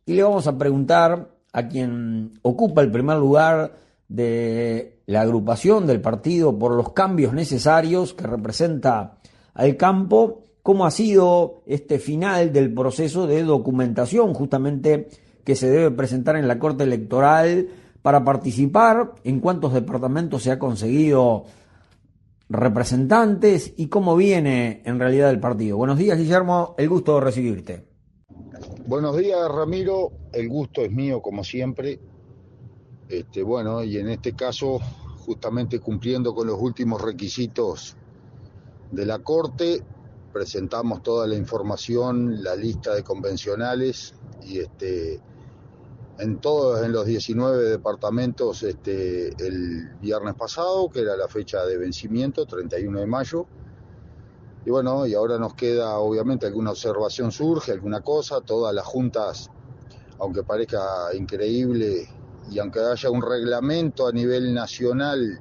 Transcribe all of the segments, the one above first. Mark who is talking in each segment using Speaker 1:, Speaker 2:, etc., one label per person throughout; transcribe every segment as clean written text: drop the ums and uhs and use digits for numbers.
Speaker 1: y le vamos a preguntar a quien ocupa el primer lugar de la agrupación del partido por los cambios necesarios que representa al campo, cómo ha sido este final del proceso de documentación justamente que se debe presentar en la Corte Electoral para participar, en cuántos departamentos se ha conseguido representantes y cómo viene en realidad el partido. Buenos días, Guillermo, el gusto de recibirte.
Speaker 2: Buenos días, Ramiro, el gusto es mío como siempre. Bueno, y en este caso, justamente cumpliendo con los últimos requisitos de la Corte, presentamos toda la información, la lista de convencionales y en los 19 departamentos el viernes pasado, que era la fecha de vencimiento, 31 de mayo. Y bueno, y ahora nos queda, obviamente, alguna observación surge, alguna cosa, todas las juntas, aunque parezca increíble, y aunque haya un reglamento a nivel nacional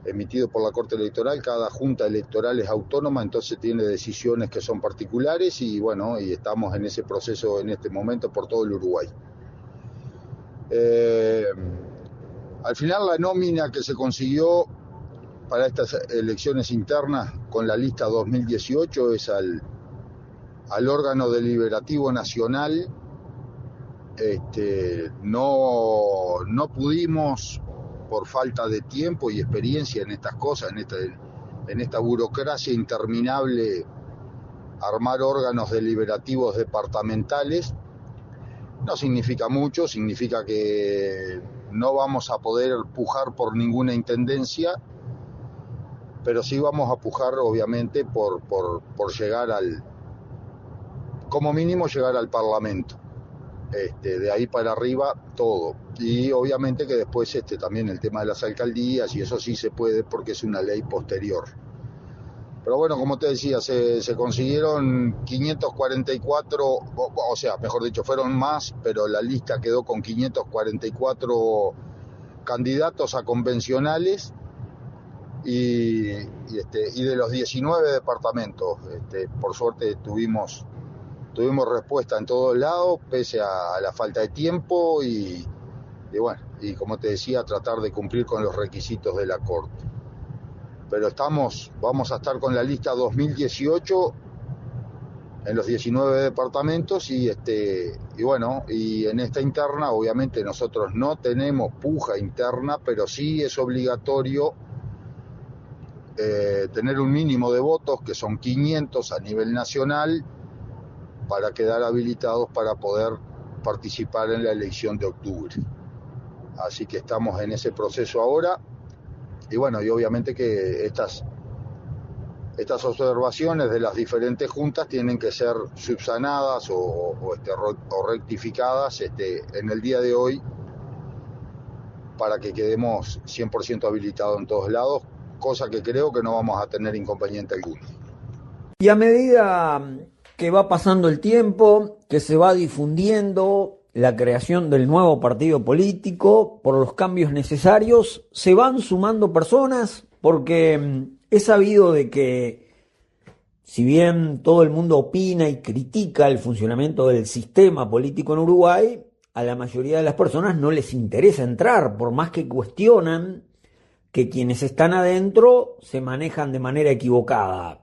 Speaker 2: emitido por la Corte Electoral, cada junta electoral es autónoma, entonces tiene decisiones que son particulares y bueno, y estamos en ese proceso en este momento por todo el Uruguay. Al final la nómina que se consiguió para estas elecciones internas con la lista 2018 es al órgano deliberativo nacional. No pudimos, por falta de tiempo y experiencia en estas cosas, en esta burocracia interminable, armar órganos deliberativos departamentales. No significa mucho, significa que no vamos a poder pujar por ninguna intendencia, pero sí vamos a pujar, obviamente, por llegar como mínimo llegar al Parlamento. De ahí para arriba todo, y obviamente que después también el tema de las alcaldías, y eso sí se puede porque es una ley posterior. Pero bueno, como te decía, se consiguieron 544, o sea, mejor dicho, fueron más, pero la lista quedó con 544 candidatos a convencionales y de los 19 departamentos, por suerte tuvimos respuesta en todos lados, pese a la falta de tiempo y bueno, y como te decía, tratar de cumplir con los requisitos de la Corte. Pero vamos a estar con la lista 2018 en los 19 departamentos y bueno, y en esta interna, obviamente nosotros no tenemos puja interna, pero sí es obligatorio tener un mínimo de votos, que son 500 a nivel nacional, para quedar habilitados para poder participar en la elección de octubre. Así que estamos en ese proceso ahora, y bueno, y obviamente que estas observaciones de las diferentes juntas tienen que ser subsanadas o rectificadas en el día de hoy, para que quedemos 100% habilitados en todos lados, cosa que creo que no vamos a tener inconveniente alguno.
Speaker 1: Y a medida que va pasando el tiempo, que se va difundiendo la creación del nuevo partido político por los cambios necesarios, se van sumando personas, porque es sabido de que si bien todo el mundo opina y critica el funcionamiento del sistema político en Uruguay, a la mayoría de las personas no les interesa entrar, por más que cuestionan que quienes están adentro se manejan de manera equivocada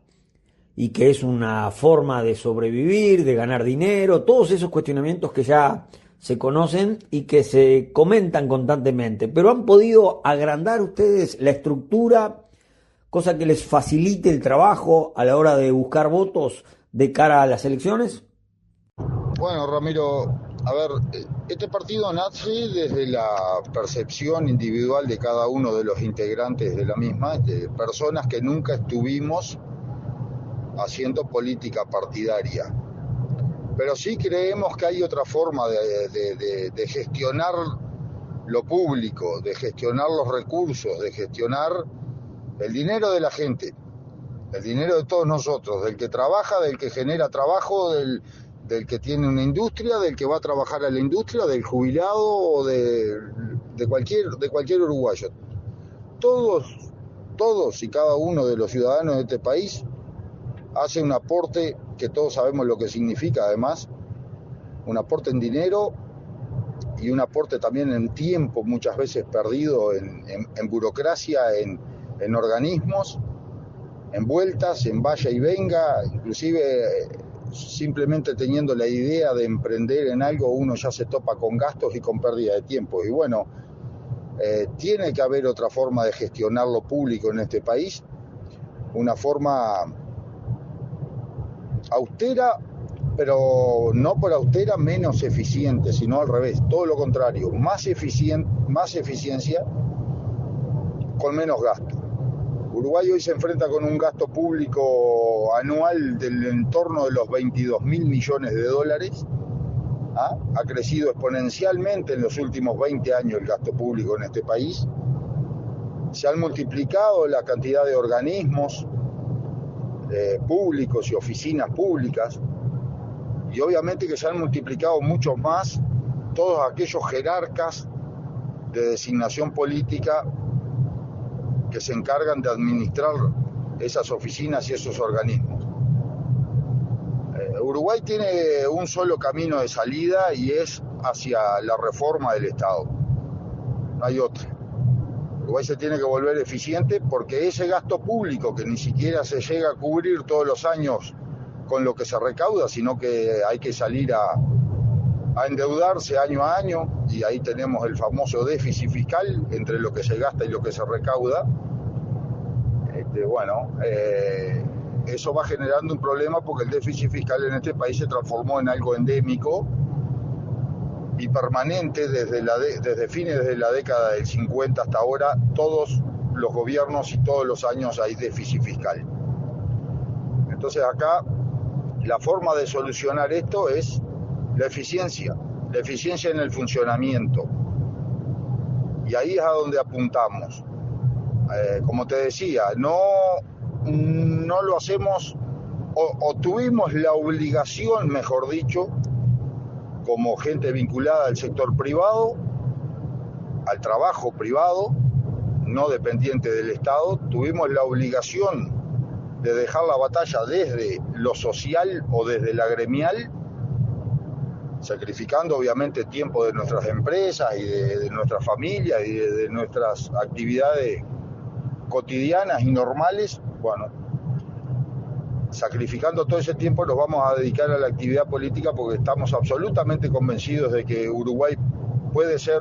Speaker 1: y que es una forma de sobrevivir, de ganar dinero, todos esos cuestionamientos que ya se conocen y que se comentan constantemente. Pero han podido agrandar ustedes la estructura, cosa que les facilite el trabajo a la hora de buscar votos de cara a las elecciones.
Speaker 2: Bueno, Ramiro, a ver, este partido nace desde la percepción individual de cada uno de los integrantes de la misma, de personas que nunca estuvimos haciendo política partidaria. Pero sí creemos que hay otra forma de gestionar lo público, de gestionar los recursos, de gestionar el dinero de la gente, el dinero de todos nosotros, del que trabaja, del que genera trabajo, del que tiene una industria, del que va a trabajar a la industria, del jubilado o de cualquier uruguayo. Todos y cada uno de los ciudadanos de este país hace un aporte que todos sabemos lo que significa, además, un aporte en dinero y un aporte también en tiempo, muchas veces perdido en burocracia, en organismos, en vueltas, en vaya y venga, inclusive simplemente teniendo la idea de emprender en algo, uno ya se topa con gastos y con pérdida de tiempo. Y bueno, tiene que haber otra forma de gestionar lo público en este país, una forma austera, pero no por austera menos eficiente, sino al revés, todo lo contrario, más eficiencia con menos gasto. Uruguay hoy se enfrenta con un gasto público anual del entorno de los 22.000 millones de dólares. Ha crecido exponencialmente en los últimos 20 años el gasto público en este país. Se han multiplicado la cantidad de organismos públicos y oficinas públicas, y obviamente que se han multiplicado mucho más todos aquellos jerarcas de designación política que se encargan de administrar esas oficinas y esos organismos. Uruguay tiene un solo camino de salida y es hacia la reforma del Estado. No hay otra. Uruguay se tiene que volver eficiente porque ese gasto público que ni siquiera se llega a cubrir todos los años con lo que se recauda, sino que hay que salir a endeudarse año a año, y ahí tenemos el famoso déficit fiscal entre lo que se gasta y lo que se recauda. Eso va generando un problema porque el déficit fiscal en este país se transformó en algo endémico y permanente desde fines de la década del 50 hasta ahora. Todos los gobiernos y todos los años hay déficit fiscal. Entonces acá la forma de solucionar esto es la eficiencia en el funcionamiento, y ahí es a donde apuntamos. Como te decía, no lo hacemos, o tuvimos la obligación, mejor dicho, como gente vinculada al sector privado, al trabajo privado, no dependiente del Estado, tuvimos la obligación de dejar la batalla desde lo social o desde la gremial, sacrificando obviamente tiempo de nuestras empresas y de nuestras familias y de nuestras actividades cotidianas y normales. Bueno, sacrificando todo ese tiempo nos vamos a dedicar a la actividad política porque estamos absolutamente convencidos de que Uruguay puede ser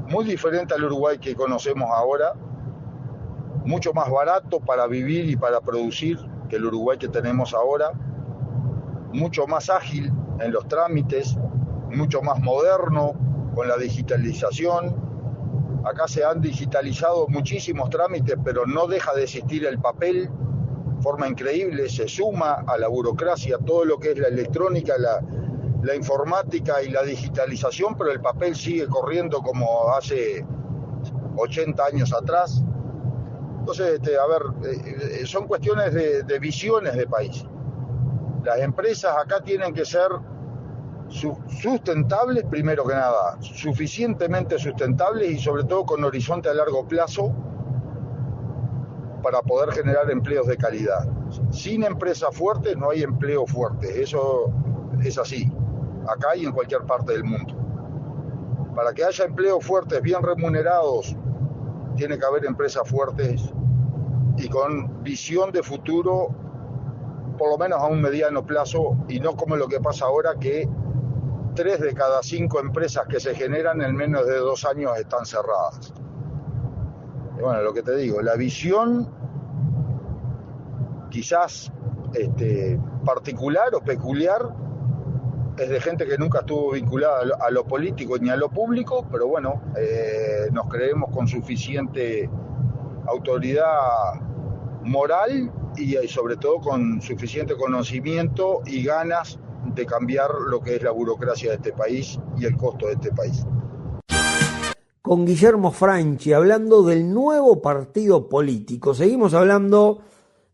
Speaker 2: muy diferente al Uruguay que conocemos ahora, mucho más barato para vivir y para producir que el Uruguay que tenemos ahora, mucho más ágil en los trámites, mucho más moderno con la digitalización. Acá se han digitalizado muchísimos trámites, pero no deja de existir el papel, forma increíble, se suma a la burocracia todo lo que es la electrónica, la informática y la digitalización, pero el papel sigue corriendo como hace 80 años atrás. Entonces, son cuestiones de visiones de país. Las empresas acá tienen que ser sustentables, primero que nada, suficientemente sustentables y sobre todo con horizonte a largo plazo para poder generar empleos de calidad. Sin empresas fuertes no hay empleo fuerte, eso es así, acá y en cualquier parte del mundo. Para que haya empleos fuertes, bien remunerados, tiene que haber empresas fuertes y con visión de futuro, por lo menos a un mediano plazo, y no como lo que pasa ahora, que 3 de cada 5 empresas que se generan en menos de 2 años están cerradas. Y bueno, lo que te digo, la visión quizás particular o peculiar es de gente que nunca estuvo vinculada a lo político ni a lo público, pero bueno, nos creemos con suficiente autoridad moral y sobre todo con suficiente conocimiento y ganas de cambiar lo que es la burocracia de este país y el costo de este país.
Speaker 1: Con Guillermo Franchi, hablando del nuevo partido político. Seguimos hablando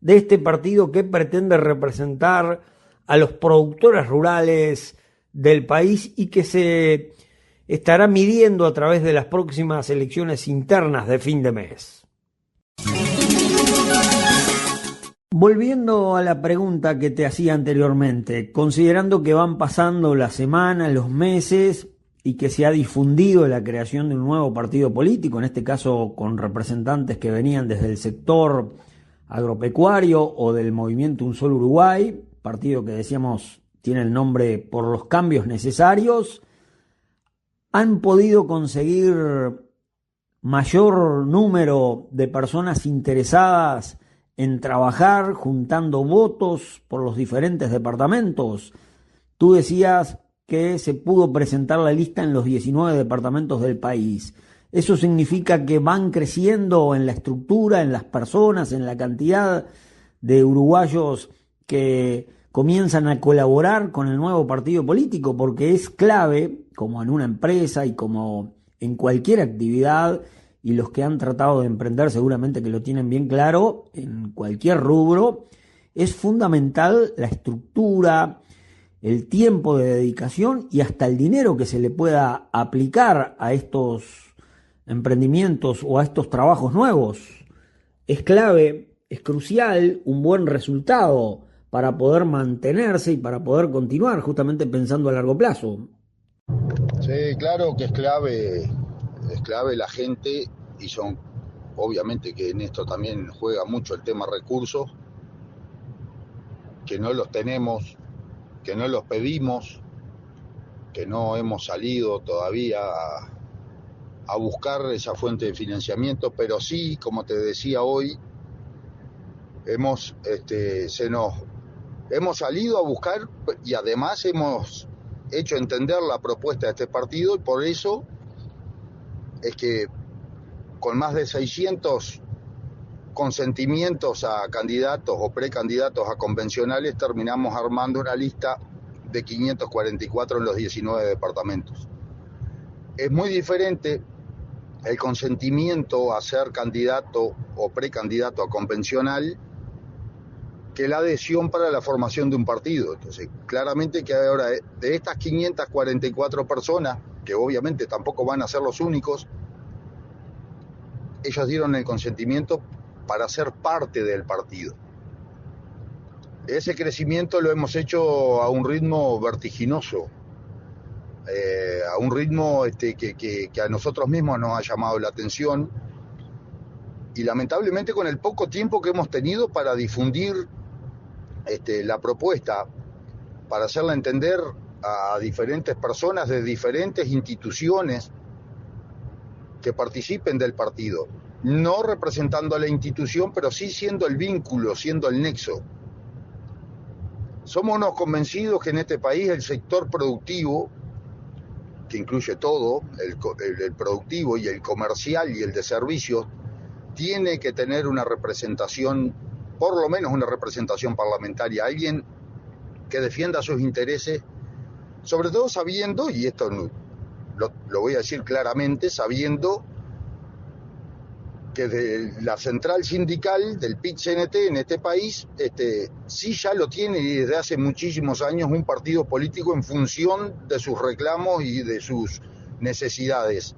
Speaker 1: de este partido que pretende representar a los productores rurales del país y que se estará midiendo a través de las próximas elecciones internas de fin de mes. Volviendo a la pregunta que te hacía anteriormente, considerando que van pasando las semanas, los meses y que se ha difundido la creación de un nuevo partido político, en este caso con representantes que venían desde el sector agropecuario o del movimiento Un Solo Uruguay, partido que decíamos tiene el nombre por los cambios necesarios, han podido conseguir mayor número de personas interesadas en trabajar juntando votos por los diferentes departamentos. Tú decías que se pudo presentar la lista en los 19 departamentos del país. ¿Eso significa que van creciendo en la estructura, en las personas, en la cantidad de uruguayos que comienzan a colaborar con el nuevo partido político? Porque es clave, como en una empresa y como en cualquier actividad, y los que han tratado de emprender seguramente que lo tienen bien claro, en cualquier rubro, es fundamental la estructura, el tiempo de dedicación y hasta el dinero que se le pueda aplicar a estos emprendimientos o a estos trabajos nuevos. Es clave, es crucial un buen resultado para poder mantenerse y para poder continuar, justamente pensando a largo plazo.
Speaker 2: Sí, claro que es clave la gente y son, obviamente que en esto también juega mucho el tema recursos, que no los tenemos, que no los pedimos, que no hemos salido todavía a buscar esa fuente de financiamiento, pero sí, como te decía hoy, hemos, hemos salido a buscar y además hemos hecho entender la propuesta de este partido y por eso es que con más de 600 consentimientos a candidatos o precandidatos a convencionales terminamos armando una lista de 544 en los 19 departamentos. Es muy diferente el consentimiento a ser candidato o precandidato a convencional que la adhesión para la formación de un partido. Entonces, claramente que ahora de estas 544 personas, que obviamente tampoco van a ser los únicos, ellos dieron el consentimiento para ser parte del partido. Ese crecimiento lo hemos hecho a un ritmo vertiginoso, a un ritmo que a nosotros mismos nos ha llamado la atención y lamentablemente con el poco tiempo que hemos tenido para difundir la propuesta, para hacerla entender a diferentes personas de diferentes instituciones que participen del partido, no representando a la institución, pero sí siendo el vínculo, siendo el nexo. Somos unos convencidos que en este país el sector productivo, que incluye todo, el productivo y el comercial y el de servicios, tiene que tener una representación, por lo menos una representación parlamentaria, alguien que defienda sus intereses, sobre todo sabiendo, y esto lo voy a decir claramente, sabiendo que de la central sindical del PIT-CNT en este país, sí ya lo tiene y desde hace muchísimos años un partido político en función de sus reclamos y de sus necesidades.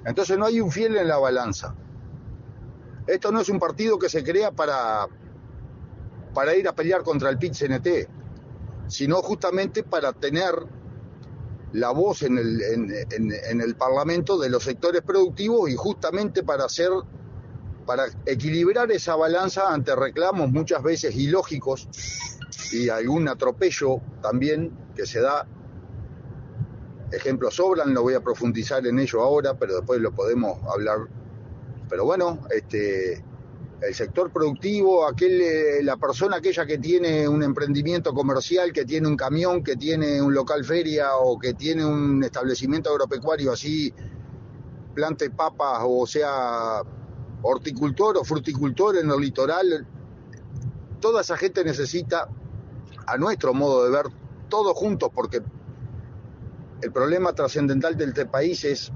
Speaker 2: Entonces no hay un fiel en la balanza. Esto no es un partido que se crea para ir a pelear contra el PIT-CNT, sino justamente para tener la voz en el Parlamento de los sectores productivos y justamente para equilibrar esa balanza ante reclamos muchas veces ilógicos y algún atropello también que se da. Ejemplos sobran, no voy a profundizar en ello ahora, pero después lo podemos hablar. Pero bueno, el sector productivo, la persona aquella que tiene un emprendimiento comercial, que tiene un camión, que tiene un local feria o que tiene un establecimiento agropecuario, así plante papas o sea horticultor o fruticultor en el litoral, toda esa gente necesita, a nuestro modo de ver, todos juntos, porque el problema trascendental de este país es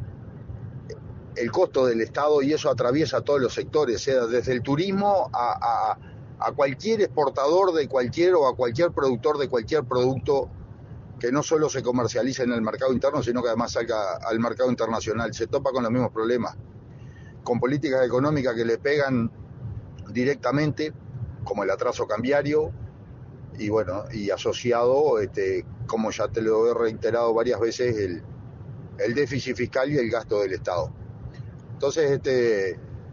Speaker 2: el costo del Estado y eso atraviesa todos los sectores, sea desde el turismo a cualquier exportador de cualquier o a cualquier productor de cualquier producto que no solo se comercialice en el mercado interno, sino que además salga al mercado internacional. Se topa con los mismos problemas, con políticas económicas que le pegan directamente como el atraso cambiario y bueno, y asociado, como ya te lo he reiterado varias veces, el déficit fiscal y el gasto del Estado. Entonces,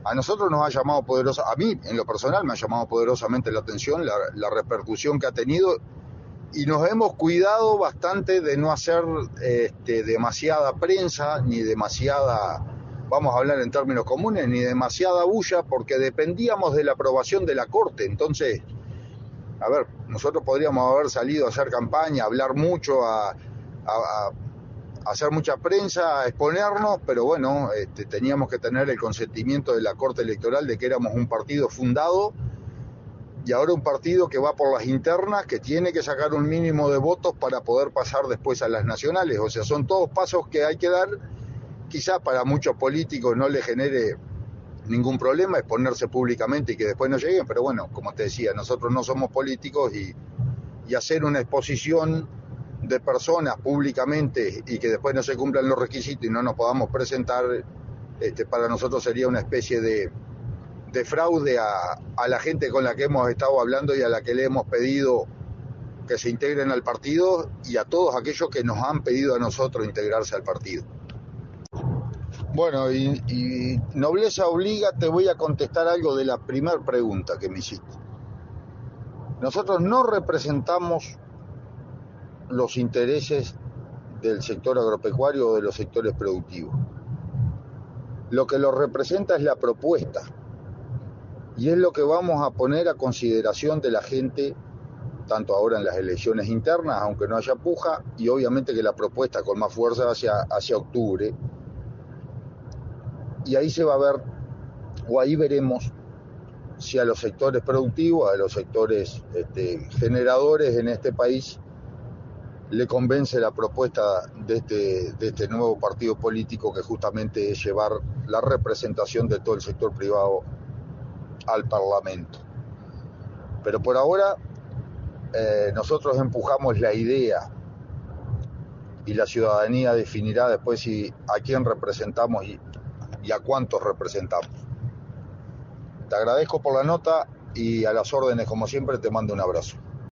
Speaker 2: a nosotros nos ha llamado a mí en lo personal me ha llamado poderosamente la atención la repercusión que ha tenido, y nos hemos cuidado bastante de no hacer demasiada prensa, ni demasiada, vamos a hablar en términos comunes, ni demasiada bulla, porque dependíamos de la aprobación de la Corte. Entonces, a ver, nosotros podríamos haber salido a hacer campaña, a hablar mucho, a hacer mucha prensa, a exponernos, pero bueno, teníamos que tener el consentimiento de la Corte Electoral de que éramos un partido fundado, y ahora un partido que va por las internas, que tiene que sacar un mínimo de votos para poder pasar después a las nacionales. O sea, son todos pasos que hay que dar. Quizás para muchos políticos no les genere ningún problema exponerse públicamente y que después no lleguen, pero bueno, como te decía, nosotros no somos políticos, y hacer una exposición de personas públicamente y que después no se cumplan los requisitos y no nos podamos presentar, para nosotros sería una especie de fraude a la gente con la que hemos estado hablando y a la que le hemos pedido que se integren al partido, y a todos aquellos que nos han pedido a nosotros integrarse al partido. Bueno, y nobleza obliga, te voy a contestar algo de la primera pregunta que me hiciste. Nosotros no representamos los intereses del sector agropecuario o de los sectores productivos. Lo que lo representa es la propuesta, y es lo que vamos a poner a consideración de la gente, tanto ahora en las elecciones internas, aunque no haya puja, y obviamente que la propuesta con más fuerza hacia octubre. Y ahí se va a ver, o ahí veremos, si a los sectores productivos, a los sectores generadores en este país, le convence la propuesta de este nuevo partido político, que justamente es llevar la representación de todo el sector privado al Parlamento. Pero por ahora nosotros empujamos la idea, y la ciudadanía definirá después a quién representamos y a cuántos representamos. Te agradezco por la nota, y a las órdenes como siempre. Te mando un abrazo.